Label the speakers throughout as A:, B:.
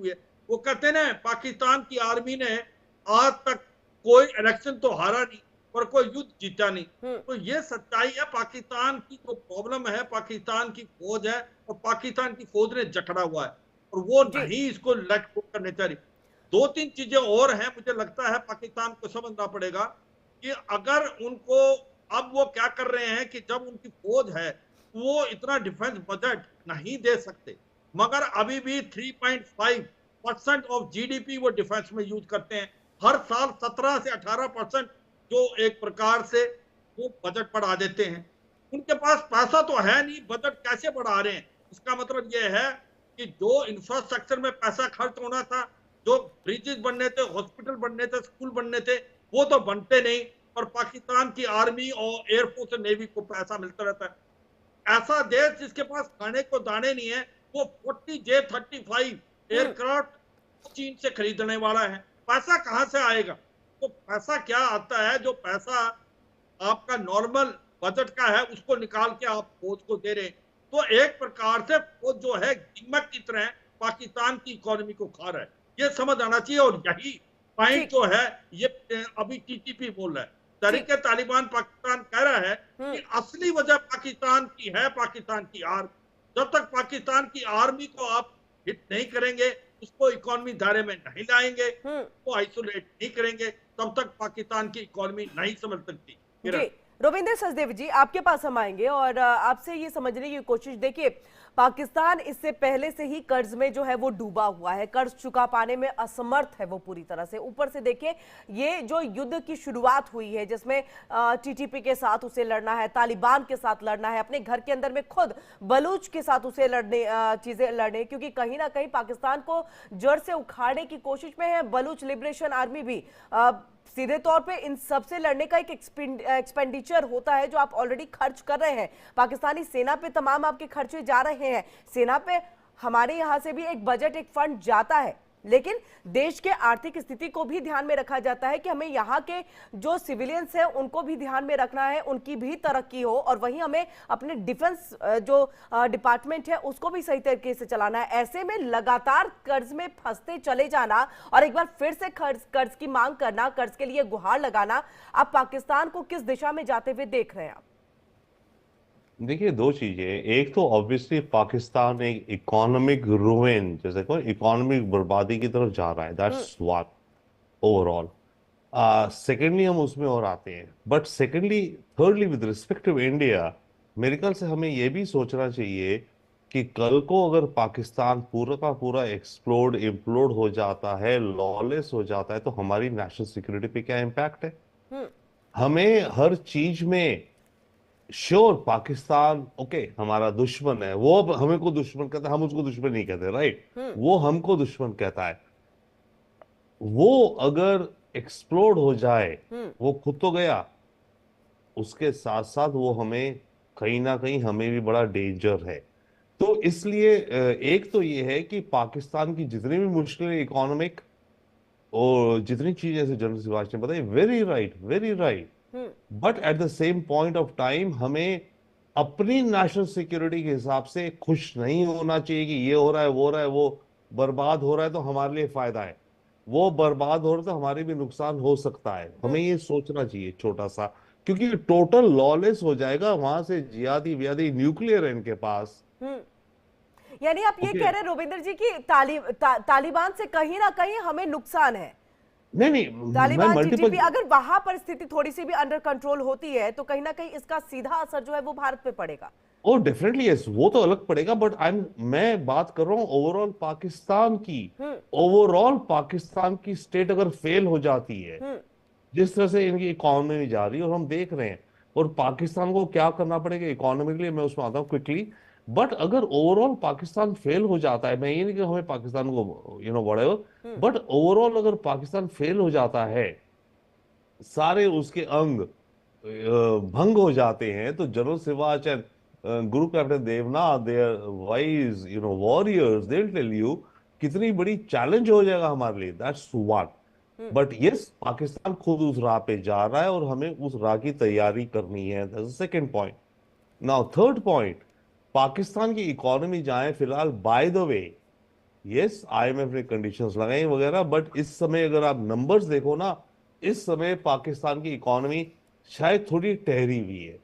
A: हुई है। वो कहते हैं ना, पाकिस्तान की आर्मी ने आज तक कोई इलेक्शन तो हारा नहीं और कोई युद्ध जीता नहीं। तो ये सच्चाई है। पाकिस्तान की जो प्रॉब्लम है, पाकिस्तान की फौज है और पाकिस्तान की फौज ने जकड़ा हुआ है और वो
B: जी
A: नहीं इसको लेट गो करने चाहिए। दो तीन चीजें और हैं, मुझे लगता है पाकिस्तान को समझना पड़ेगा कि अगर उनको, अब वो क्या कर रहे हैं कि जब उनकी फौज है वो इतना डिफेंस बजट नहीं दे सकते, मगर अभी भी 3.5% ऑफ जीडीपी वो डिफेंस में यूज करते हैं। हर साल 17 से 18% जो एक प्रकार से वो बजट बढ़ा देते हैं। उनके पास पैसा तो है नहीं, बजट कैसे बढ़ा रहे हैं? इसका मतलब ये है कि जो इंफ्रास्ट्रक्चर में पैसा खर्च होना था, जो ब्रिजेस बनने थे, हॉस्पिटल बनने थे, स्कूल बनने थे, वो तो बनते नहीं। और पाकिस्तान की आर्मी और एयरफोर्स और नेवी को पैसा मिलता रहता है। ऐसा देश जिसके पास खाने को दाने नहीं है, वो 40J-35 एयरक्राफ्ट चीन से खरीदने वाला है। पैसा कहां से आएगा? तो पैसा क्या आता है? जो पैसा आपका नॉर्मल बजट का है उसको निकाल के आप फौज को दे रहे हैं। तो एक प्रकार से फौज जो है दीमक की तरह पाकिस्तान की इकोनॉमी को खा रहा है। ये समझ आना चाहिए। और यही पॉइंट
B: ठीक
A: जो है, ये अभी टीटीपी बोल रहा है,
B: ठीक
A: तहरीके तालिबान पाकिस्तान कह रहा है कि असली वजह पाकिस्तान की है, पाकिस्तान की आर्मी। जब तक पाकिस्तान की आर्मी को आप हिट नहीं करेंगे, उसको इकोनॉमी दायरे में नहीं लाएंगे, वो आइसोलेट नहीं करेंगे, तब तक पाकिस्तान की इकोनॉमी नहीं समझ सकती।
B: जी रोविंदर सचदेव जी, आपके पास हम आएंगे और आपसे ये समझने की कोशिश। देखिए, पाकिस्तान इससे पहले से ही कर्ज में जो है वो डूबा हुआ है, कर्ज चुका पाने में असमर्थ है वो पूरी तरह से। ऊपर से देखिए, ये जो युद्ध की शुरुआत हुई है जिसमें टीटीपी के साथ उसे लड़ना है, तालिबान के साथ लड़ना है, अपने घर के अंदर में खुद बलूच के साथ उसे लड़ने चीजें लड़ने, क्योंकि कहीं ना कहीं पाकिस्तान को जड़ से उखाड़ने की कोशिश में है बलूच लिबरेशन आर्मी भी। सीधे तौर पे इन सब से लड़ने का एक एक्सपेंडिचर होता है जो आप ऑलरेडी खर्च कर रहे हैं। पाकिस्तानी सेना पे तमाम आपके खर्चे जा रहे हैं, सेना पे हमारे यहां से भी एक बजट, एक फंड जाता है, लेकिन देश के आर्थिक स्थिति को भी ध्यान में रखा जाता है कि हमें यहाँ के जो सिविलियंस हैं उनको भी ध्यान में रखना है, उनकी भी तरक्की हो, और वहीं हमें अपने डिफेंस जो डिपार्टमेंट है उसको भी सही तरीके से चलाना है। ऐसे में लगातार कर्ज में फंसते चले जाना और एक बार फिर से कर्ज की मांग करना, कर्ज के लिए गुहार लगाना, आप पाकिस्तान को किस दिशा में जाते हुए देख रहे हैं? आप
C: देखिए, दो चीजें। एक तो ऑब्वियसली पाकिस्तान एक इकोनॉमिक रुइन, जैसे को इकोनॉमिक बर्बादी की तरफ जा रहा है, दैट्स व्हाट ओवरऑल। सेकेंडली हम उसमें और आते हैं, but secondly thirdly with respect to India, मेरे ख्याल से हमें यह भी सोचना चाहिए कि कल को अगर पाकिस्तान पूरा का पूरा एक्सप्लोड इम्प्लोड हो जाता है, लॉलेस हो जाता है, तो हमारी नेशनल सिक्योरिटी पे क्या इम्पैक्ट है? हमें हर चीज में श्योर पाकिस्तान ओके हमारा दुश्मन है, वो अब हमें को दुश्मन कहता है, हम उसको दुश्मन नहीं कहते, राइट? वो हमको दुश्मन कहता है। वो अगर एक्सप्लोड हो जाए, वो खुद तो गया, उसके साथ साथ वो हमें कहीं ना कहीं हमें भी बड़ा डेंजर है। तो इसलिए एक तो ये है कि पाकिस्तान की जितनी भी मुश्किलें इकोनॉमिक और जितनी चीजें, जैसे जनरल शिवाज ने बताई, very right, very right, but at the same point of time हमें अपनी नेशनल सिक्योरिटी के हिसाब से खुश नहीं होना चाहिए कि ये हो रहा है, वो हो रहा है, वो बर्बाद हो रहा है तो हमारे लिए फायदा है, वो बर्बाद हो रहा है तो हमारे भी नुकसान हो सकता है। हमें ये सोचना चाहिए छोटा सा, क्योंकि टोटल लॉलेस हो जाएगा, वहां से जिहादी व्यादी न्यूक्लियर है इनके पास।
B: यानी आप ये कह रहे हैं रोविंदर जी कि तालिबान से कहीं ना कहीं हमें नुकसान है?
C: नहीं नहीं, मैं
B: तालिबान
C: मल्टीपल,
B: टीटीपी अगर वहां पर स्थिति थोड़ी सी भी अंडर कंट्रोल होती है तो कहीं ना कहीं इसका सीधा असर जो है वो भारत पे पड़ेगा।
C: ओ डेफिनेटली यस, वो तो अलग पड़ेगा, बट मैं बात कर रहा हूँ ओवरऑल पाकिस्तान की। ओवरऑल पाकिस्तान की स्टेट अगर फेल हो जाती है, जिस तरह से इनकी इकोनॉमी जा रही है और हम देख रहे हैं, और पाकिस्तान को क्या करना पड़ेगा इकोनॉमिकली, मैं उसमें आता हूँ क्विकली। बट अगर ओवरऑल पाकिस्तान फेल हो जाता है, मैं ये नहीं कि हमें पाकिस्तान को व्हाटएवर, बट ओवरऑल अगर पाकिस्तान फेल हो जाता है, सारे उसके अंग भंग हो जाते हैं, तो general Sivach and group captain Devnath, their wise warriors, they will tell you कितनी बड़ी चैलेंज हो जाएगा हमारे लिए, that's what. But yes, Pakistan खुद उस राह पे जा रहा है और हमें उस राह की तैयारी करनी है, that's the second point. Now third point, Pakistan की इकोनॉमी जाए फिलहाल, by the way yes IMF ने कंडीशंस लगाई वगैरह, बट इस समय अगर आप नंबर्स देखो ना, इस समय पाकिस्तान की इकोनॉमी शायद थोड़ी ठहरी हुई है,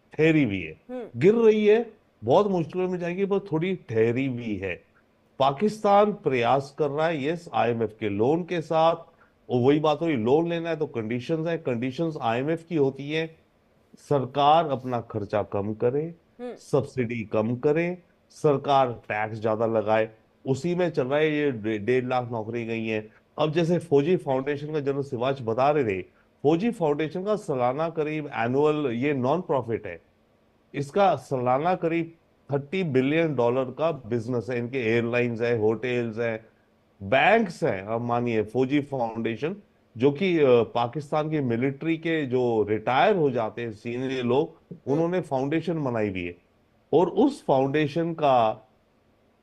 C: गिर रही है, बहुत मुश्किलों में जाएगी, पर थोड़ी ठहरी हुई है। पाकिस्तान प्रयास कर रहा है यस आईएमएफ के लोन के साथ, और वही बात हुई, लोन लेना है तो कंडीशंस है, कंडीशंस आईएमएफ की होती है, सरकार अपना खर्चा कम करे, सब्सिडी कम करे, सरकार टैक्स ज्यादा लगाए, उसी में चल रहा है ये 1.5 लाख नौकरी गई है। अब जैसे फौजी फाउंडेशन का जनरल सिवाच बता रहे थे, फौजी फाउंडेशन का सालाना करीब एनुअल, ये नॉन प्रॉफिट है, इसका सालाना करीब $30 बिलियन का बिजनेस है, इनके एयरलाइंस है, होटल्स है, बैंक्स हैं। अब मानिए फौजी फाउंडेशन, जो कि पाकिस्तान की मिलिट्री के जो रिटायर हो जाते हैं सीनियर लोग, उन्होंने फाउंडेशन बनाई हुई है, और उस फाउंडेशन का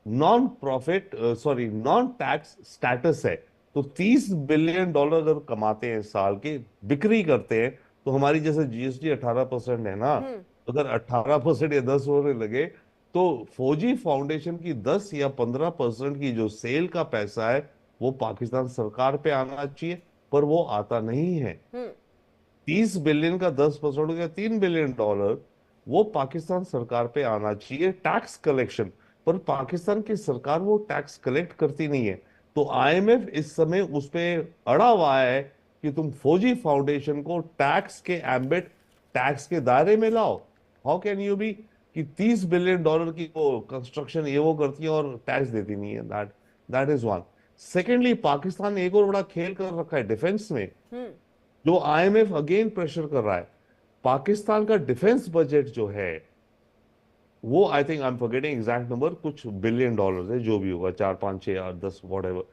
C: non profit sorry non tax status है। तो $30 बिलियन अगर कमाते हैं साल की, बिक्री करते हैं, तो हमारी जैसे जीएसटी 18% है ना, अगर 18% या 10 होने लगे, तो फौजी फाउंडेशन की 10 या 15% की जो सेल का पैसा है, वो पाकिस्तान सरकार पे आना चाहिए, पर वो आता नहीं है। 30 बिलियन का 10% हो गया $3 बिलियन, वो पाकिस्तान सरकार पे आना चाहिए टैक्स कलेक्शन, पर पाकिस्तान की सरकार वो टैक्स कलेक्ट करती नहीं है। तो आईएमएफ इस समय उस पे अड़ा हुआ है कि तुम फौजी फाउंडेशन को टैक्स के एम्बेट, टैक्स के दायरे में लाओ। हाउ कैन यू बी कि $30 बिलियन की वो कंस्ट्रक्शन ये वो करती है और टैक्स देती नहीं है। That that is one. Secondly, Pakistan ने एक और बड़ा खेल कर रखा है डिफेंस में, जो आईएमएफ अगेन प्रेशर कर रहा है। पाकिस्तान का डिफेंस बजट जो है, वो I think I am forgetting exact number, कुछ $1 बिलियन है, जो भी होगा, 4 5 6 8 10 व्हाटएवर।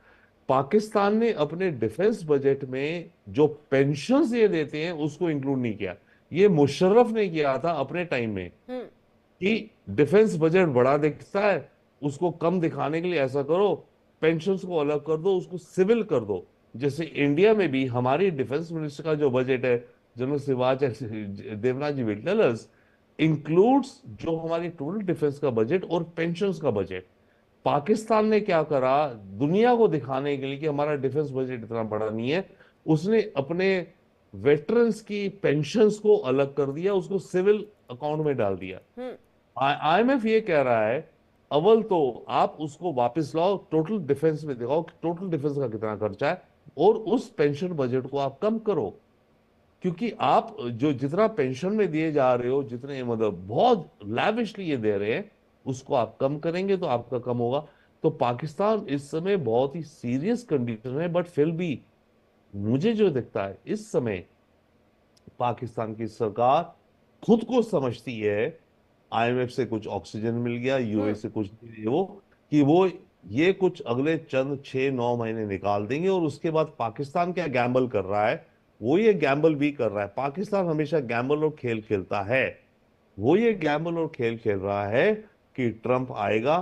C: पाकिस्तान ने अपने डिफेंस बजट में जो पेंशन्स ये देते हैं उसको इंक्लूड नहीं किया। ये मुशर्रफ ने किया था अपने टाइम में कि डिफेंस बजट बड़ा दिखता है, उसको कम दिखाने के लिए ऐसा करो, पेंशन्स को अलग कर दो, उसको सिविल कर दो। जैसे इंडिया में भी हमारी डिफेंस मिनिस्टर का जो बजट है, general Shivraj Devnath ji will tell us, includes जो हमारी टोटल डिफेंस का बजट और पेंशन्स का बजट। पाकिस्तान ने क्या करा, दुनिया को दिखाने के लिए कि हमारा डिफेंस बजट इतना बड़ा नहीं है, उसने अपने वेटरन्स की पेंशन्स को अलग कर दिया, उसको सिविल अकाउंट में डाल दिया। आईएमएफ ये कह रहा है, अव्वल तो आप उसको वापस लाओ, टोटल डिफेंस में दिखाओ कि टोटल डिफेंस का कितना खर्चा है, और उस पेंशन बजट को आप कम करो, क्योंकि आप जो जितना पेंशन में दिए जा रहे हो, जितने मतलब बहुत लैविशली ये दे रहे हैं, उसको आप कम करेंगे तो आपका कम होगा। तो पाकिस्तान इस समय बहुत ही सीरियस कंडीशन में, बट फिर भी मुझे जो दिखता है इस समय पाकिस्तान की सरकार खुद को समझती है, आईएमएफ से कुछ ऑक्सीजन मिल गया, यूए से कुछ वो, कि वो ये कुछ अगले चंद 6 9 महीने निकाल देंगे, और उसके बाद पाकिस्तान क्या गैम्बल कर रहा है, वो ये गैम्बल भी कर रहा है। पाकिस्तान हमेशा गैम्बल और खेल खेलता है, वो ये गैम्बल और खेल खेल रहा है कि ट्रंप आएगा,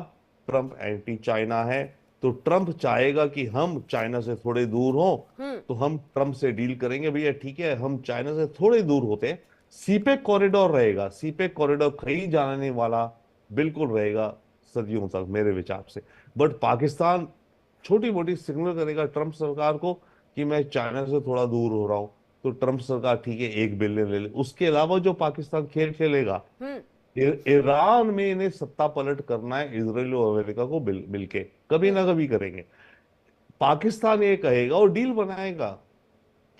C: ट्रंप एंटी चाइना है, तो ट्रंप चाहेगा कि हम चाइना से थोड़े दूर हों, तो हम ट्रंप से डील करेंगे, भैया ठीक है हम चाइना से थोड़े दूर होते हैं, सीपेक कॉरिडोर रहेगा, सीपेक कॉरिडोर कहीं जाने वाला बिल्कुल रहेगा सदियों तक मेरे विचार से। बट पाकिस्तान छोटी मोटी सिग्नल करेगा ट्रंप सरकार को कि मैं चाइना से थोड़ा दूर हो रहा हूं, तो ट्रंप सरकार ठीक है 1 बिलियन ले ले। उसके अलावा जो पाकिस्तान खेल खेलेगा, ईरान में इन्हें सत्ता पलट करना है, इसराइल और अमेरिका को मिलके कभी ना कभी करेंगे। पाकिस्तान ये कहेगा और डील बनाएगा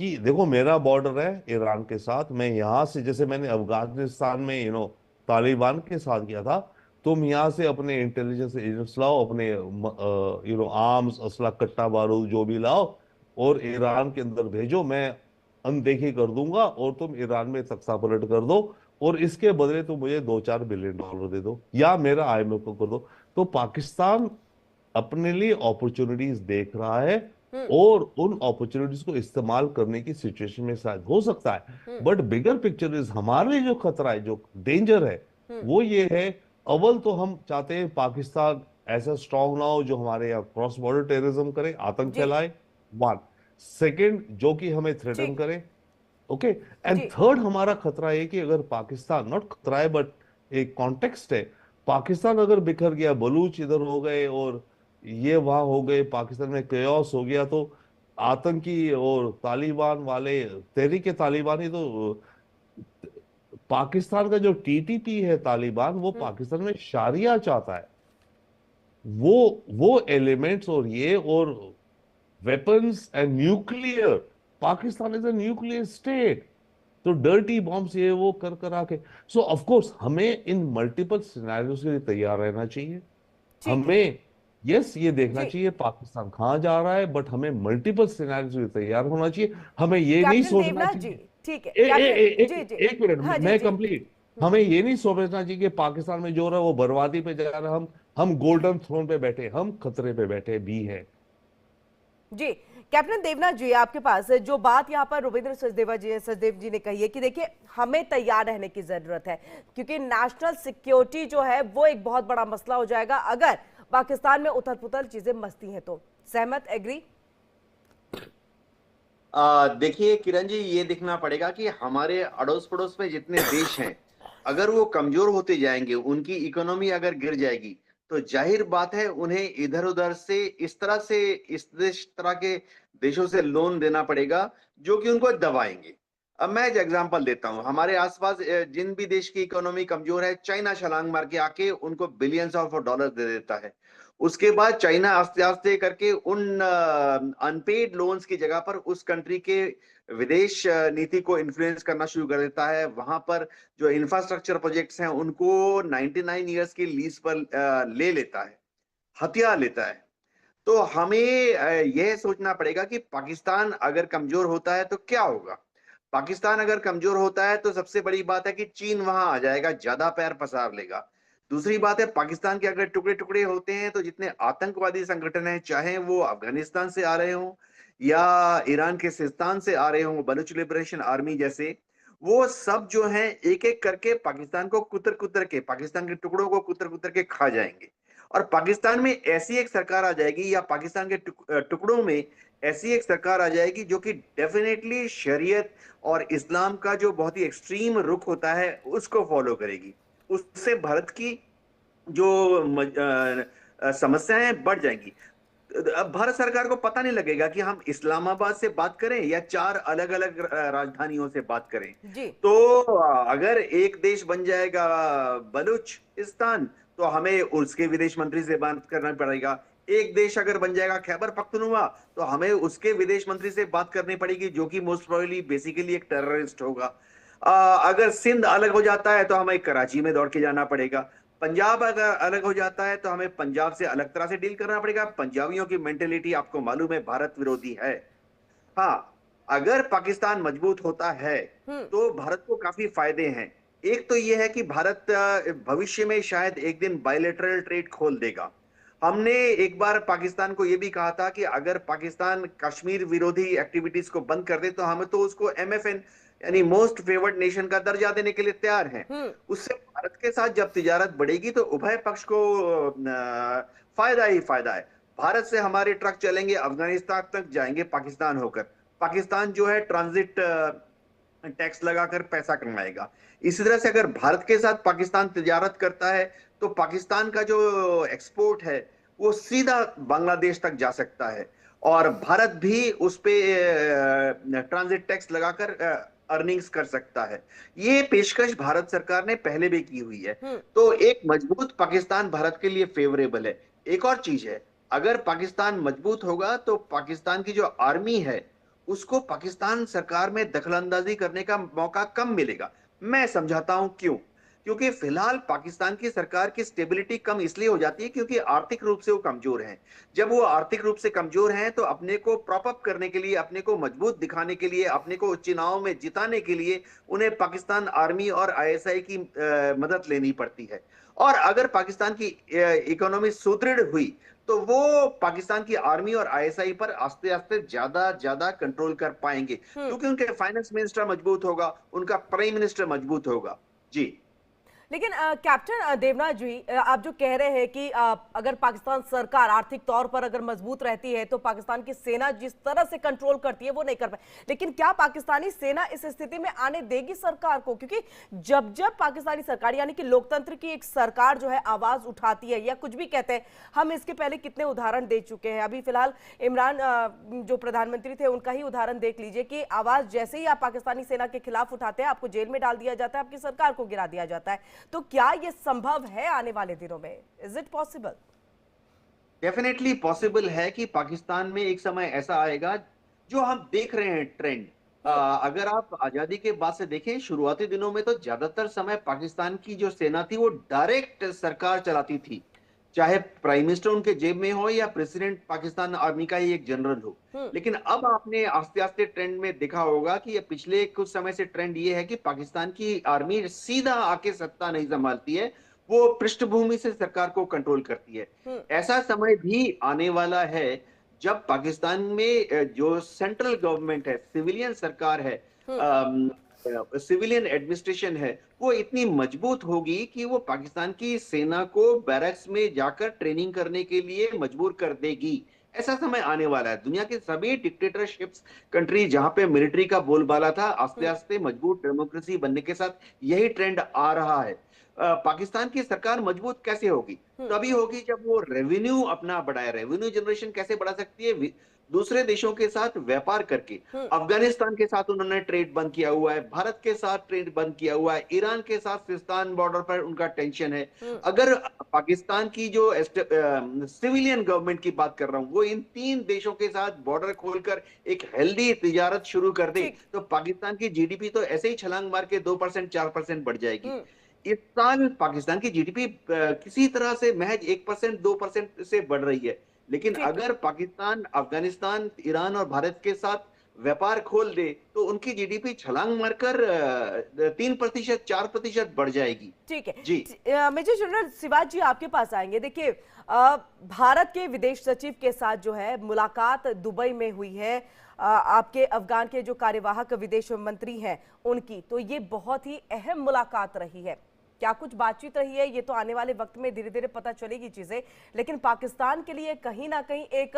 C: कि देखो मेरा बॉर्डर है ईरान के साथ, मैं यहां से, जैसे मैंने अफगानिस्तान में तालिबान के साथ किया था, तुम यहां से अपने इंटेलिजेंस एजेंट्स लाओ, अपने आर्म्स, असला, कट्टा बारूद जो भी लाओ, और ईरान के अंदर भेजो, मैं अनदेखी कर दूंगा, और तुम ईरान में तख्ता पलट कर दो, और इसके बदले तुम मुझे $2 4 बिलियन दे दो, या मेरा आईएमएफ को कर दो। तो पाकिस्तान अपने लिए अपॉर्चुनिटीज देख रहा है, और उन अपॉर्चुनिटीज को इस्तेमाल करने की सिचुएशन में शायद हो सकता है। बट बिगर पिक्चर इज, हमारे लिए जो खतरा है, जो डेंजर है, वो ये है, अव्वल तो हम चाहते हैं पाकिस्तान ऐसा स्ट्रांग ना हो जो हमारे यहाँ क्रॉस बॉर्डर टेररिज्म करे, आतंक फैलाए, वन। सेकेंड, जो कि हमें थ्रेटन करे, ओके। एंड थर्ड, हमारा खतरा है कि अगर पाकिस्तान, नॉट खतरा है बट एक कॉन्टेक्स्ट है, पाकिस्तान अगर बिखर गया, बलूच इधर हो गए और ये वहां हो गए, पाकिस्तान में केओस हो गया, तो आतंकी और तालिबान वाले, तहरीक तालिबान ही तो, पाकिस्तान का जो टीटीपी है तालिबान, वो पाकिस्तान में शारिया चाहता है। वो एलिमेंट्स और ये और weapons and nuclear, Pakistan is a nuclear state, तो डर्टी बॉम्ब्स ये वो कर कर आके, सो ऑफ कोर्स हमें इन मल्टीपल सिनेरियोज के लिए तैयार रहना चाहिए।
B: ठीक है
C: हमें यस ये देखना
B: जी।
C: चाहिए पाकिस्तान कहाँ जा रहा है, बट हमें मल्टीपल सिनेरियोज के लिए तैयार होना चाहिए। हमें ये नहीं
B: कैप्टन
C: सोचना
B: देवनाथ जी,
C: चाहिए,
B: ठीक है
C: ए, ए,
B: कैप्टन,
C: ए,
B: जी
C: एक
B: जी,
C: एक मिनट,
B: हाँ जी
C: मैं
B: जी।
C: कंप्लीट। हमें ये नहीं सोचना चाहिए कि पाकिस्तान में जो रहा है वो बर्बादी पे जा रहा है, हम गोल्डन थ्रोन पे बैठे, हम खतरे पे बैठे भी हैं।
B: जी कैप्टन देवनाथ जी, आपके पास जो बात यहाँ पर रविंद्र सचदेव जी ने कही है कि देखिए हमें तैयार रहने की जरूरत है, क्योंकि नेशनल सिक्योरिटी जो है वो एक बहुत बड़ा मसला हो जाएगा अगर पाकिस्तान में उथल पुथल चीजें मचती हैं तो। सहमत, एग्री?
D: देखिए किरण जी, ये देखना पड़ेगा कि हमारे अड़ोस पड़ोस में जितने देश हैं, अगर वो कमजोर होते जाएंगे, उनकी इकोनॉमी अगर गिर जाएगी, तो जाहिर बात है उन्हें इधर उधर से इस तरह के देशों से लोन देना पड़ेगा जो कि उनको दबाएंगे। अब मैं एक एग्जांपल देता हूं, हमारे आसपास जिन भी देश की इकोनॉमी कमजोर है, चाइना छलांग मार के आके उनको बिलियंस ऑफ डॉलर दे देता है। उसके बाद चाइना आस्ते आस्ते करके उन अनपेड लोन्स की जगह पर उस कंट्री के विदेश नीति को इन्फ्लुएंस करना शुरू कर देता है। वहां पर जो इंफ्रास्ट्रक्चर प्रोजेक्ट्स हैं उनको 99 ईयर्स की लीज पर ले लेता है, हथिया लेता है। तो हमें यह सोचना पड़ेगा कि पाकिस्तान अगर कमजोर होता है तो क्या होगा। पाकिस्तान अगर कमजोर होता है तो सबसे बड़ी बात है कि चीन वहां आ जाएगा, ज्यादा पैर पसार लेगा। दूसरी बात है, पाकिस्तान के अगर टुकड़े टुकड़े होते हैं तो जितने आतंकवादी संगठन हैं, चाहे वो अफगानिस्तान से आ रहे हों या ईरान के सिस्तान से आ रहे हों, बलूच लिबरेशन आर्मी जैसे, वो सब जो हैं एक एक करके पाकिस्तान को कुतर कुतर के, पाकिस्तान के टुकड़ों को कुतर कुतर के खा जाएंगे। और पाकिस्तान में ऐसी एक सरकार आ जाएगी, या पाकिस्तान के टुकड़ों में ऐसी एक सरकार आ जाएगी जो कि डेफिनेटली शरीयत और इस्लाम का जो बहुत ही एक्सट्रीम रुख होता है उसको फॉलो करेगी। उससे भारत की जो समस्याएं बढ़ जाएंगी। अब भारत सरकार को पता नहीं लगेगा कि हम इस्लामाबाद से बात करें या 4 अलग अलग राजधानियों से बात करें।
B: जी
D: तो अगर एक देश बन जाएगा बलूचिस्तान, तो हमें उसके विदेश मंत्री से बात करना पड़ेगा। एक देश अगर बन जाएगा खैबर पख्तूनख्वा, तो हमें उसके विदेश मंत्री से बात करनी पड़ेगी, जो कि मोस्ट प्रोबेबली बेसिकली एक टेररिस्ट होगा। अगर सिंध अलग हो जाता है तो हमें कराची में दौड़ के जाना पड़ेगा। पंजाब अगर अलग हो जाता है तो हमें पंजाब से अलग तरह से डील करना पड़ेगा। पंजाबियों की मेंटेलिटी आपको मालूम है, भारत विरोधी है। हाँ, अगर पाकिस्तान मजबूत होता है तो भारत को काफी फायदे हैं। एक तो यह है कि भारत भविष्य में शायद एक दिन बायलैटरल ट्रेड खोल देगा। हमने एक बार पाकिस्तान को यह भी कहा था कि अगर पाकिस्तान कश्मीर विरोधी एक्टिविटीज को बंद कर दे तो हम तो उसको MFN यानी मोस्ट फेवर्ड नेशन का दर्जा देने के लिए तैयार हैं। उससे भारत के साथ जब तिजारत बढ़ेगी तो उभय पक्ष को फायदा ही फायदा है। भारत से हमारे ट्रक चलेंगे, अफगानिस्तान तक जाएंगे पाकिस्तान होकर। पाकिस्तान जो है ट्रांजिट टैक्स लगाकर पैसा कमाएगा। इसी तरह से अगर भारत के साथ पाकिस्तान तिजारत करता है तो पाकिस्तान का जो एक्सपोर्ट है वो सीधा बांग्लादेश तक जा सकता है, और भारत भी उस पे ट्रांजिट टैक्स लगाकर अर्निंग्स कर सकता है। ये पेशकश भारत सरकार ने पहले भी की हुई है। तो एक मजबूत पाकिस्तान भारत के लिए फेवरेबल है। एक और चीज है, अगर पाकिस्तान मजबूत होगा तो पाकिस्तान की जो आर्मी है उसको पाकिस्तान सरकार में दखलंदाजी करने का मौका कम मिलेगा। मैं समझाता हूं क्यों। क्योंकि फिलहाल पाकिस्तान की सरकार की स्टेबिलिटी कम इसलिए हो जाती है क्योंकि आर्थिक रूप से वो कमजोर हैं। जब वो आर्थिक रूप से कमजोर हैं तो अपने को प्रॉप अप करने के लिए, अपने को मजबूत दिखाने के लिए, अपने को चुनाव में जिताने के लिए उन्हें पाकिस्तान आर्मी और ISI की मदद लेनी पड़ती है। और अगर पाकिस्तान की इकोनॉमी सुदृढ़ हुई तो वो पाकिस्तान की आर्मी और ISI पर आस्ते आस्ते ज्यादा ज्यादा कंट्रोल कर पाएंगे, क्योंकि उनके फाइनेंस मिनिस्टर मजबूत होगा, उनका प्राइम मिनिस्टर मजबूत होगा। जी।
B: लेकिन कैप्टन देवनाथ जी, आप जो कह रहे हैं कि अगर पाकिस्तान सरकार आर्थिक तौर पर अगर मजबूत रहती है तो पाकिस्तान की सेना जिस तरह से कंट्रोल करती है वो नहीं कर पाए, लेकिन क्या पाकिस्तानी सेना इस स्थिति में आने देगी सरकार को? क्योंकि जब जब पाकिस्तानी सरकार यानी कि लोकतंत्र की एक सरकार जो है आवाज उठाती है या कुछ भी कहते हैं, हम इसके पहले कितने उदाहरण दे चुके हैं। अभी फिलहाल इमरान जो प्रधानमंत्री थे उनका ही उदाहरण देख लीजिए कि आवाज जैसे ही आप पाकिस्तानी सेना के खिलाफ उठाते हैं आपको जेल में डाल दिया जाता है, आपकी सरकार को गिरा दिया जाता है। तो क्या यह संभव है आने वाले दिनों में? Is it possible?
D: Definitely possible है कि पाकिस्तान में एक समय ऐसा आएगा जो हम देख रहे हैं ट्रेंड। अगर आप आजादी के बाद से देखें, शुरुआती दिनों में तो ज्यादातर समय पाकिस्तान की जो सेना थी वो डायरेक्ट सरकार चलाती थी, चाहे प्राइम मिनिस्टर उनके जेब में हो या प्रेसिडेंट पाकिस्तान आर्मी का ही एक जनरल हो। लेकिन अब आपने आस्ते आस्ते ट्रेंड में देखा होगा कि पिछले कुछ समय से ट्रेंड ये है कि पाकिस्तान की आर्मी सीधा आके सत्ता नहीं संभालती है, वो पृष्ठभूमि से सरकार को कंट्रोल करती है। ऐसा समय भी आने वाला है जब पाकिस्तान में जो सेंट्रल गवर्नमेंट है, सिविलियन सरकार है, सिविलियन एडमिनिस्ट्रेशन है, वो इतनी मजबूत होगी कि वो पाकिस्तान की सेना को बैरक्स में जाकर ट्रेनिंग करने के लिए मजबूर कर देगी। ऐसा समय आने वाला है। दुनिया के सभी डिक्टेटरशिप्स कंट्री जहां पे मिलिट्री का बोलबाला था, आस्ते आस्ते मजबूत डेमोक्रेसी बनने के साथ यही ट्रेंड आ रहा है। पाकिस्तान की सरकार मजबूत कैसे होगी? तभी होगी जब वो रेवेन्यू अपना बढ़ाए। रेवेन्यू जनरेशन कैसे बढ़ा सकती है? दूसरे देशों के साथ व्यापार करके। अफगानिस्तान के साथ उन्होंने ट्रेड बंद किया हुआ है, भारत के साथ ट्रेड बंद किया हुआ है, ईरान के साथ सिस्तान बॉर्डर पर उनका टेंशन है। अगर पाकिस्तान की जो सिविलियन गवर्नमेंट की बात कर रहा हूं, वो इन 3 देशों के साथ बॉर्डर खोलकर एक हेल्दी तिजारत शुरू कर दे तो पाकिस्तान की जीडीपी तो ऐसे ही छलांग मार के 2% 4% बढ़ जाएगी। इस साल पाकिस्तान की जीडीपी किसी तरह से महज 1% 2% से बढ़ रही है, लेकिन अगर पाकिस्तान अफगानिस्तान ईरान और भारत के साथ व्यापार खोल दे तो उनकी जीडीपी छलांग मारकर 3% 4% बढ़ जाएगी।
B: ठीक है
D: जी।
B: मेजर जनरल शिवाज जी आपके पास आएंगे। देखिए, भारत के विदेश सचिव के साथ जो है मुलाकात दुबई में हुई है, आपके अफगान के जो कार्यवाहक विदेश मंत्री हैं उनकी, तो ये बहुत ही अहम मुलाकात रही है। क्या कुछ बातचीत रही है ये तो आने वाले वक्त में धीरे धीरे पता चलेगी चीजें, लेकिन पाकिस्तान के लिए कहीं ना कहीं एक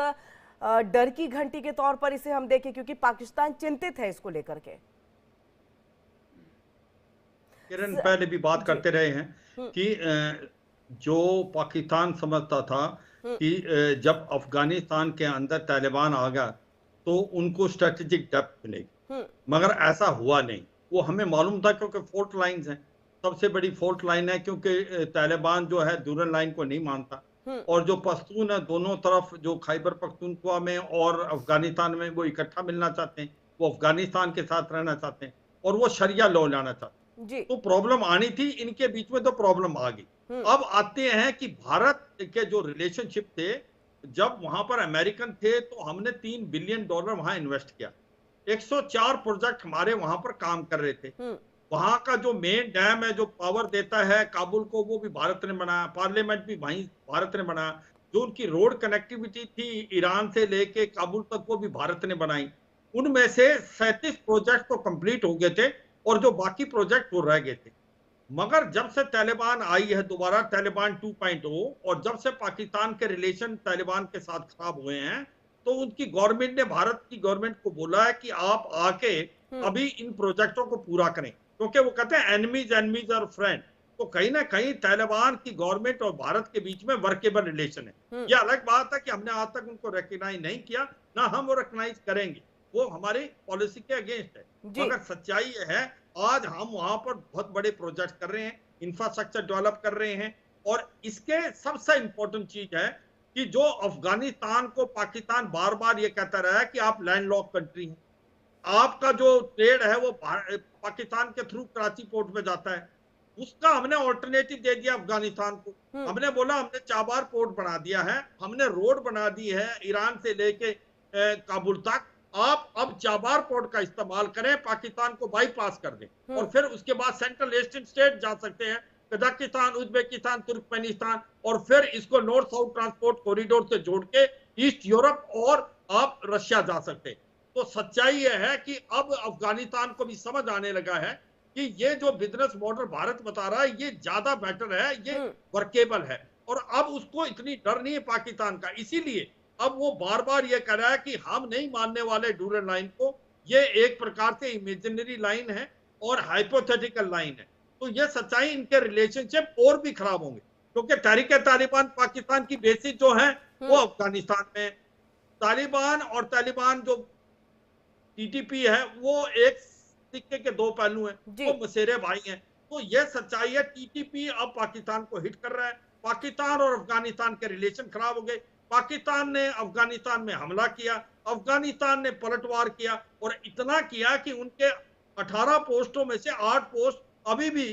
B: डर की घंटी के तौर पर इसे हम देखें, क्योंकि पाकिस्तान चिंतित है इसको लेकर के।
A: किरण पहले भी बात करते रहे हैं कि जो पाकिस्तान समझता था कि जब अफगानिस्तान के अंदर तालिबान आ गया तो उनको स्ट्रेटेजिक डेप्थ मिलेगी, मगर ऐसा हुआ नहीं। वो हमें मालूम था क्योंकि फोर्ट लाइन्स हैं, सबसे बड़ी फोर्ट लाइन है, क्योंकि तालिबान जो है डूरन लाइन को नहीं मानता, और जो पश्तून है दोनों तरफ, जो खैबर पख्तूनख्वा में और अफगानिस्तान में, वो इकट्ठा मिलना चाहते हैं, वो अफगानिस्तान के साथ रहना चाहते हैं और वो शरिया लॉ लाना चाहते हैं। तो प्रॉब्लम आनी थी इनके बीच में, तो प्रॉब्लम आ गई। अब आते हैं कि भारत के जो रिलेशनशिप थे, जब वहां पर अमेरिकन थे तो हमने $3 बिलियन वहां इन्वेस्ट किया। 104 प्रोजेक्ट हमारे वहां पर काम कर रहे थे। वहां का जो मेन डैम है जो पावर देता है काबुल को, वो भी भारत ने बनाया, पार्लियामेंट भी वहीं भारत ने बनाया। जो उनकी रोड कनेक्टिविटी थी ईरान से लेके काबुल तक, वो भी भारत ने बनाई। उनमें से 37 प्रोजेक्ट तो कंप्लीट हो गए थे और जो बाकी प्रोजेक्ट वो रह गए थे। मगर जब से तालिबान आई है दोबारा, तालिबान 2.0, और जब से पाकिस्तान के रिलेशन तालिबान के साथ खराब हुए हैं, तो उनकी गवर्नमेंट ने भारत की गवर्नमेंट को बोला है कि आप आके अभी इन प्रोजेक्टों को पूरा करें, क्योंकि वो कहते हैं एनिमीज और फ्रेंड। तो कहीं ना कहीं तालिबान की गवर्नमेंट और भारत के बीच में वर्केबल रिलेशन है। ये अलग बात है कि हमने आज तक उनको रिकॉग्नाइज नहीं किया, ना हम वो रिकॉग्नाइज करेंगे, वो हमारी पॉलिसी के अगेंस्ट है। मगर सच्चाई ये है, आज हम वहां पर बहुत बड़े प्रोजेक्ट कर रहे हैं, इंफ्रास्ट्रक्चर डेवलप कर रहे हैं, और इसके सबसे इंपॉर्टेंट चीज है कि जो अफगानिस्तान को पाकिस्तान बार बार ये कहता रहा है कि आप लैंडलॉक कंट्री हैं, आपका जो ट्रेड है वो पाकिस्तान के थ्रू कराची पोर्ट में जाता है, उसका हमने ऑल्टरनेटिव दे दिया अफगानिस्तान को। हमने बोला हमने चाबार पोर्ट बना दिया है, हमने रोड बना दी है ईरान से लेके काबुल तक, आप अब चाबार पोर्ट का इस्तेमाल करें, पाकिस्तान को बाईपास कर दें और फिर उसके बाद सेंट्रल एशियन स्टेट जा सकते हैं, कजाकिस्तान, उज्बेकिस्तान, तुर्कमेनिस्तान, और फिर इसको नॉर्थ साउथ ट्रांसपोर्ट कॉरिडोर से जोड़ के ईस्ट यूरोप और आप रशिया जा सकते हैं। तो सच्चाई यह है कि अब अफगानिस्तान को भी समझ आने लगा है कि ये जो बिजनेस मॉडल भारत बता रहा है ये ज्यादा बेटर है, ये वर्केबल है, और अब उसको इतनी डर नहीं है पाकिस्तान का। इसीलिए अब वो बार बार ये कह रहा है कि हम नहीं मानने वाले डूरल लाइन को, ये एक प्रकार से इमेजिनरी लाइन है और हाइपोथेटिकल लाइन है। तो ये सच्चाई, इनके रिलेशनशिप और भी खराब होंगे, क्योंकि तहरीक तालिबान पाकिस्तान की बेसिस जो है वो अफगानिस्तान में, तालिबान और तालिबान जो टीटीपी है वो एक सिक्के के दो पहलू हैं, वो मसेरे भाई हैं। तो ये सच्चाई है, टीटीपी अब पाकिस्तान को हिट कर रहा है। पाकिस्तान और अफगानिस्तान के रिलेशन खराब हो गए। पाकिस्तान ने अफगानिस्तान में हमला किया, अफगानिस्तान ने पलटवार किया, और इतना किया कि उनके 18 पोस्टों में से 8 पोस्ट अभी भी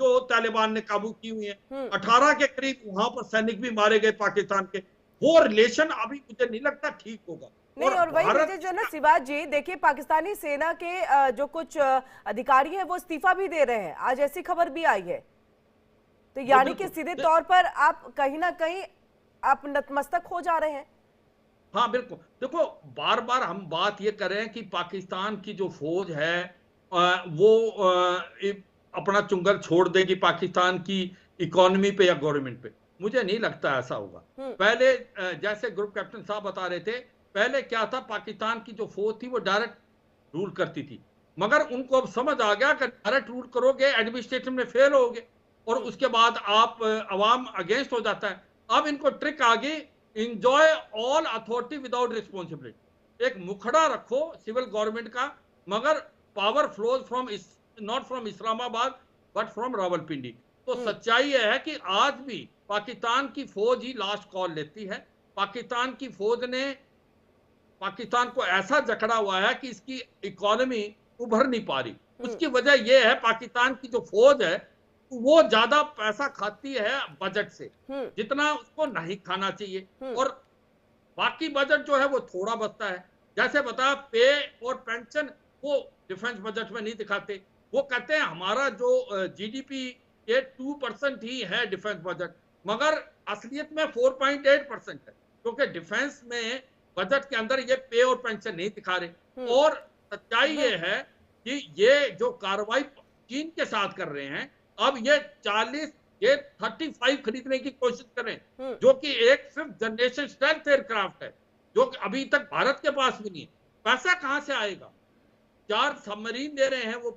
A: जो तालिबान ने काबू की हुई है। 18 के करीब वहां पर सैनिक भी मारे गए पाकिस्तान के। वो रिलेशन अभी मुझे नहीं लगता ठीक होगा।
B: नहीं, और वही मुझे जो ना शिवाज जी, देखिए पाकिस्तानी सेना के जो कुछ अधिकारी हैं वो इस्तीफा भी दे रहे हैं, आज ऐसी खबर भी आई है। तो यानी कि सीधे तौर पर आप कहीं ना कहीं आप नतमस्तक हो जा रहे हैं।
A: हाँ बिल्कुल, देखो बार बार हम बात ये कर रहे हैं कि पाकिस्तान की जो फौज है वो अपना चुंगल छोड़ देगी पाकिस्तान की इकोनॉमी पे या गवर्नमेंट पे। मुझे नहीं लगता ऐसा होगा। पहले जैसे ग्रुप कैप्टन साहब बता रहे थे, पहले क्या था, पाकिस्तान की जो फौज थी वो डायरेक्ट रूल करती थी, मगर उनको अब समझ आ गया कि डायरेक्ट रूल करोगे एडमिनिस्ट्रेशन में फेल होगे और उसके बाद आप अवाम अगेंस्ट हो जाता है। अब इनको ट्रिक आ गई, enjoy all authority without responsibility. एक मुखड़ा रखो सिविल गवर्नमेंट का, मगर power flows from not from Islamabad but from Rawalpindi. तो सच्चाई यह है कि आज भी पाकिस्तान की फौज ही लास्ट कॉल लेती है। पाकिस्तान की फौज ने पाकिस्तान को ऐसा जकड़ा हुआ है कि इसकी इकोनॉमी उभर नहीं पा रही। उसकी वजह यह है, पाकिस्तान की जो फौज है वो ज्यादा पैसा खाती है बजट से, जितना उसको नहीं खाना चाहिए, और बाकी बजट जो है वो थोड़ा बचता है। जैसे बताया, पे और पेंशन वो डिफेंस बजट में नहीं दिखाते। वो कहते हैं हमारा जो जीडीपी ये 2% ही है डिफेंस बजट, मगर असलियत में 4.8% है, क्योंकि डिफेंस में बजट के अंदर ये पे और पेंशन नहीं दिखा रहे। और सच्चाई ये है कि ये जो कार्रवाई चीन के साथ कर रहे हैं, अब ये 35 खरीदने की कोशिश कर रहे हैं, जो कि एक 5th जनरेशन स्टेल्थ एयरक्राफ्ट है, जो कि अभी तक भारत के पास भी नहीं है। पैसा कहां से आएगा? 4 सबमरीन ले रहे हैं, वो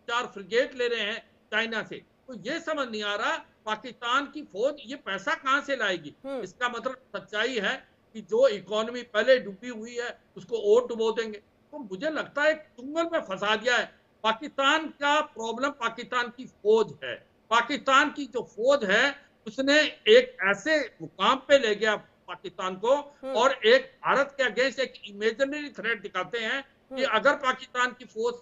A: 4 फ्रिगेट ले रहे हैं चाइना से। तो ये समझ नहीं आ रहा पाकिस्तान की फौज ये पैसा कहां से लाएगी। इसका मतलब सच्चाई है कि जो इकोनॉमी पहले डूबी हुई है उसको और डुबो देंगे। तो मुझे लगता है चुंगल में फंसा दिया है। पाकिस्तान का प्रॉब्लम पाकिस्तान की फौज है। पाकिस्तान की जो फौज है उसने एक ऐसे मुकाम पे ले गया पाकिस्तान को, और एक भारत के अगेंस्ट एक इमेजिनरी थ्रेट दिखाते हैं कि अगर पाकिस्तान की फौज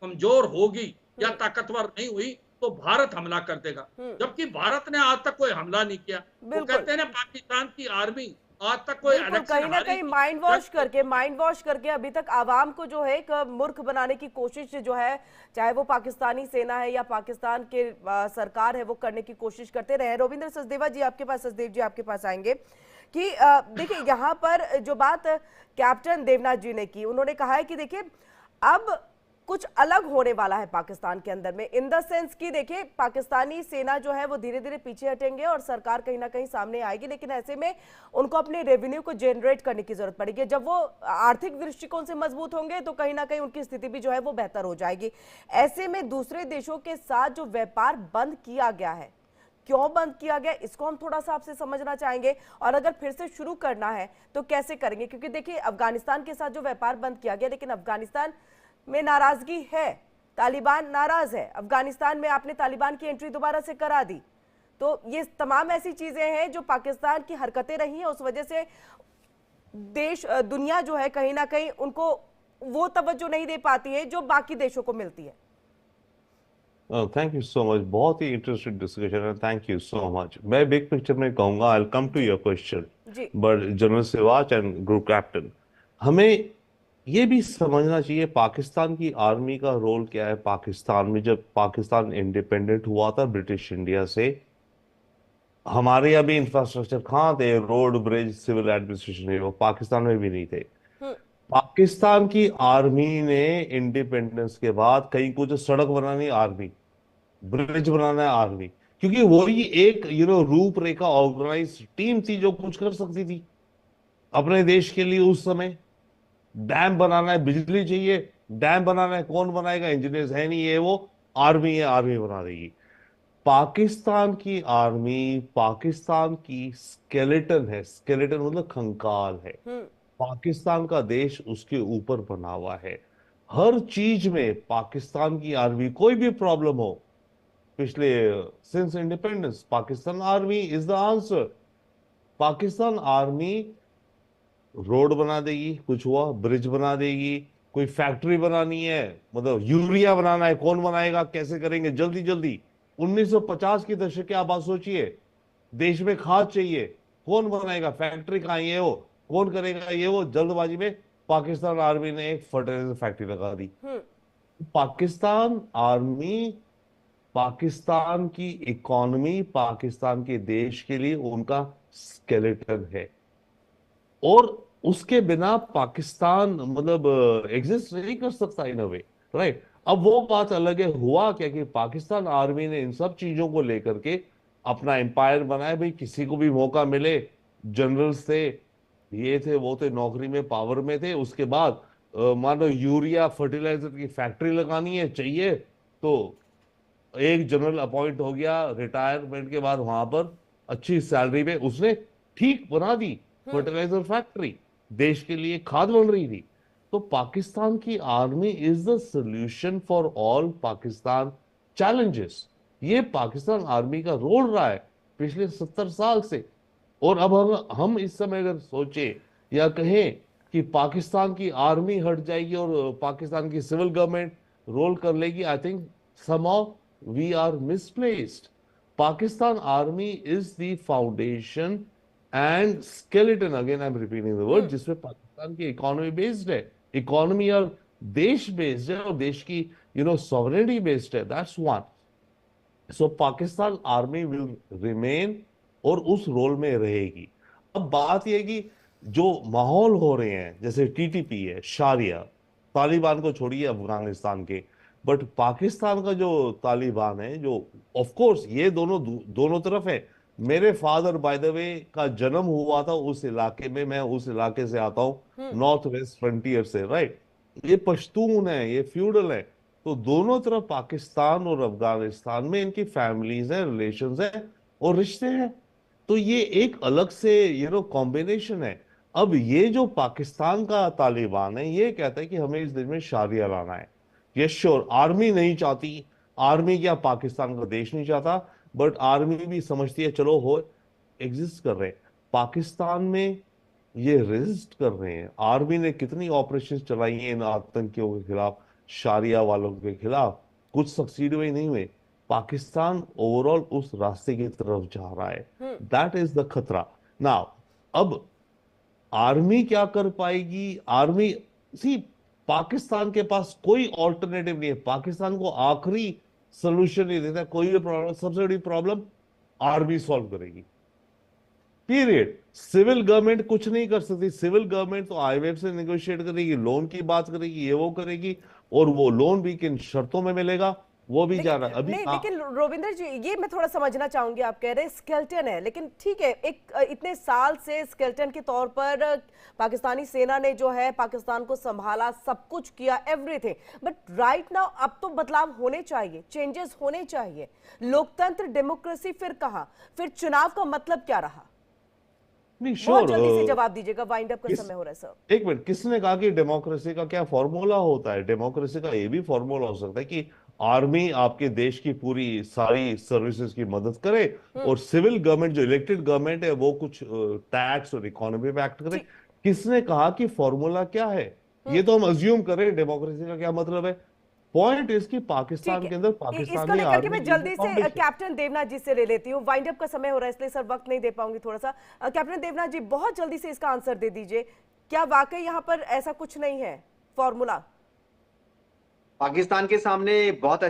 A: कमजोर होगी या ताकतवर नहीं हुई तो भारत हमला कर देगा, जबकि भारत ने आज तक कोई हमला नहीं किया। वो कहते हैं ना पाकिस्तान की आर्मी आज तक कोई
B: कहीं ना कहीं माइंड वॉश करके अभी तक आवाम को जो है एक मूर्ख बनाने की कोशिश जो है, चाहे वो पाकिस्तानी सेना है या पाकिस्तान के सरकार है, वो करने की कोशिश करते रहे। रविंद्र सचदेवा जी आपके पास, सचदेव जी आपके पास आएंगे कि देखिए यहाँ पर जो बात कैप्टन देवनाथ जी ने की, उन्होंने कहा है कि देखिए अब कुछ अलग होने वाला है पाकिस्तान के अंदर में, इन द सेंस कि देखिए पाकिस्तानी सेना जो है वो धीरे धीरे पीछे हटेंगे और सरकार कहीं ना कहीं सामने आएगी, लेकिन ऐसे में उनको अपने रेवेन्यू को जनरेट करने की जरूरत पड़ेगी। जब वो आर्थिक दृष्टिकोण से मजबूत होंगे तो कहीं ना कहीं उनकी स्थिति भी जो है वो बेहतर हो जाएगी। ऐसे में दूसरे देशों के साथ जो व्यापार बंद किया गया है, क्यों बंद किया गया, इसको हम थोड़ा सा आपसे समझना चाहेंगे, और अगर फिर से शुरू करना है तो कैसे करेंगे। क्योंकि देखिए अफगानिस्तान के साथ जो व्यापार बंद किया गया, लेकिन अफगानिस्तान में नाराजगी है, तालिबान नाराज है, अफगानिस्तान में आपने तालिबान की एंट्री दोबारा से करा दी। तो ये तमाम ऐसी चीजें हैं जो पाकिस्तान की हरकतें रही हैं, उस वजह से देश दुनिया जो है कहीं ना कहीं उनको वो तवज्जो नहीं दे पाती है जो बाकी देशों को मिलती है।
C: थैंक यू सो मच, बहुत ही इंटरेस्टिंग डिस्कशन है, थैंक यू सो मच। मैं बिग पिक्चर में कहूंगा, I will come to your question, but general Sivach and group captain, हमें ये भी समझना चाहिए पाकिस्तान की आर्मी का रोल क्या है। पाकिस्तान में जब पाकिस्तान इंडिपेंडेंट हुआ था ब्रिटिश इंडिया से, हमारे अभी इंफ्रास्ट्रक्चर कहाँ थे, रोड ब्रिज सिविल एडमिनिस्ट्रेशन, वो पाकिस्तान में भी नहीं थे। पाकिस्तान की आर्मी ने इंडिपेंडेंस के बाद कहीं कुछ सड़क बनानी आर्मी, ब्रिज बनाना है आर्मी, क्योंकि वही एक रूपरेखा ऑर्गेनाइज टीम थी जो कुछ कर सकती थी अपने देश के लिए उस समय। डैम बनाना है, बिजली चाहिए, डैम बनाना है, कौन बनाएगा? इंजीनियर्स है नहीं, ये वो आर्मी है, आर्मी बना देगी। पाकिस्तान की आर्मी पाकिस्तान की स्केलेटन है, स्केलेटन मतलब कंकाल है। पाकिस्तान का देश उसके ऊपर बना हुआ है। हर चीज में पाकिस्तान की आर्मी, कोई भी प्रॉब्लम हो पिछले since independence, Pakistan army is the answer. Pakistan army road बना देगी, कुछ हुआ ब्रिज बना देगी, कोई फैक्ट्री बनानी है, मतलब यूरिया बनाना है, कौन बनाएगा, कैसे करेंगे, जल्दी जल्दी। 1950 के दशक की आप बात सोचिए, देश में खाद चाहिए, कौन बनाएगा, फैक्ट्री कहाँ है, ये वो कौन करेगा, ये वो जल्दबाजी में पाकिस्तान आर्मी ने एक फर्टिलाइजर फैक्ट्री लगा दी। पाकिस्तान आर्मी पाकिस्तान की इकोनॉमी, पाकिस्तान के देश के लिए उनका स्केलेटन है, और उसके बिना पाकिस्तान मतलब एग्जिस्ट नहीं कर सकता इन अ वे, राइट। अब वो बात अलग है, हुआ क्या कि पाकिस्तान आर्मी ने इन सब चीजों को लेकर के अपना एम्पायर बनाया। भाई किसी को भी मौका मिले, जनरल्स थे, ये थे वो थे, नौकरी में पावर में थे, उसके बाद मानो यूरिया फर्टिलाइजर की फैक्ट्री लगानी है चाहिए, तो एक जनरल अपॉइंट हो गया, रिटायरमेंट के बाद वहां पर अच्छी सैलरी में उसने ठीक बना दी फर्टिलाइजर फैक्ट्री, देश के लिए खाद बन रही थी। तो पाकिस्तान की army is the solution for all Pakistan challenges. ये पाकिस्तान आर्मी का रोल रहा है पिछले 70 साल से। और अब हम इस समय अगर सोचे या कहें कि पाकिस्तान की आर्मी हट जाएगी और पाकिस्तान की सिविल गवर्नमेंट रोल कर लेगी, I think somehow we are misplaced. Pakistan Army is the foundation and skeleton, again I'm repeating the word, जिसमें पाकिस्तान की इकोनॉमी बेस्ड है, इकोनॉमी और देश बेस्ड है, और देश की सॉवरेनिटी बेस्ड है, that's one. So Pakistan army will remain और उस रोल में रहेगी। अब बात यह कि जो माहौल हो रहे हैं, जैसे टीटीपी है, शारिया, तालिबान को छोड़िए अफगानिस्तान के, बट पाकिस्तान का जो तालिबान है, जो ऑफ कोर्स ये दोनों तरफ है। मेरे फादर बाय द वे का जन्म हुआ था उस इलाके में, मैं उस इलाके से आता हूँ, नॉर्थ वेस्ट फ्रंटियर से, राइट। ये पश्तून है, ये फ्यूडल है, तो दोनों तरफ पाकिस्तान और अफगानिस्तान में इनकी फैमिलीज हैं, रिलेशंस हैं और रिश्ते हैं। तो ये एक अलग से कॉम्बिनेशन है। अब ये जो पाकिस्तान का तालिबान है, ये कहता है कि हमें इस देश में शारिया लाना है। यस श्योर, आर्मी नहीं चाहती, आर्मी क्या पाकिस्तान का देश नहीं चाहता, बट आर्मी भी समझती है चलो हो एग्जिस्ट कर रहे हैं पाकिस्तान में, ये रेजिस्ट कर रहे हैं। आर्मी ने कितनी ऑपरेशन चलाई हैं इन आतंकियों के खिलाफ, शारिया वालों के खिलाफ, कुछ सक्सीड हुए नहीं हुए। पाकिस्तान ओवरऑल उस रास्ते की तरफ जा रहा है, दैट इज द खतरा नाउ। अब आर्मी क्या कर पाएगी? आर्मी सी, पाकिस्तान के पास कोई ऑल्टरनेटिव नहीं है, पाकिस्तान को आखिरी सोल्यूशन नहीं देता कोई भी प्रॉब्लम, सबसे बड़ी प्रॉब्लम आर्मी सॉल्व करेगी, पीरियड। सिविल गवर्नमेंट कुछ नहीं कर सकती, सिविल गवर्नमेंट तो आईएमएफ से नेगोशिएट करेगी, लोन की बात करेगी, ये वो करेगी, और वो लोन भी किन शर्तों में मिलेगा वो भी जाना अभी
B: नहीं, लेकिन रोविंदर जी ये मैं थोड़ा समझना चाहूंगी, आप कह रहे हैं स्केलेटन है, लेकिन ठीक है, एक इतने साल से स्केलेटन के तौर पर पाकिस्तानी सेना ने जो है पाकिस्तान को संभाला, सब कुछ किया, एवरीथिंग, बट राइट नाउ अब तो बदलाव होने चाहिए, चेंजेस होने चाहिए। लोकतंत्र, डेमोक्रेसी फिर कहां? फिर चुनाव का मतलब क्या रहा?
C: नहीं,
B: बहुत जल्दी से जवाब दीजिएगा, वाइंड अप का समय हो रहा है सर।
C: एक मिनट, किसने कहा कि डेमोक्रेसी का क्या फॉर्मूला होता है? डेमोक्रेसी का ये भी फॉर्मूला हो सकता है कि आर्मी आपके देश की पूरी सारी सर्विसेज की मदद करे, और सिविल गवर्नमेंट जो इलेक्टेड गवर्नमेंट है वो कुछ टैक्स और इकोनॉमी पे एक्ट करे। किसने कहा कि फॉर्मूला क्या है? ये तो हम अज्यूम करें डेमोक्रेसी का क्या मतलब है। पॉइंट इज कि पाकिस्तान के अंदर
B: इसको लेकर के मैं जल्दी से कैप्टन देवनाथ जी से ले लेती हूँ, वाइंड अप का समय हो रहा है इसलिए सर वक्त नहीं दे पाऊंगी थोड़ा सा। कैप्टन देवनाथ जी बहुत जल्दी से इसका आंसर दे दीजिए, क्या वाकई यहाँ पर ऐसा कुछ नहीं है फॉर्मूला?
D: पाकिस्तान के सामने बहुत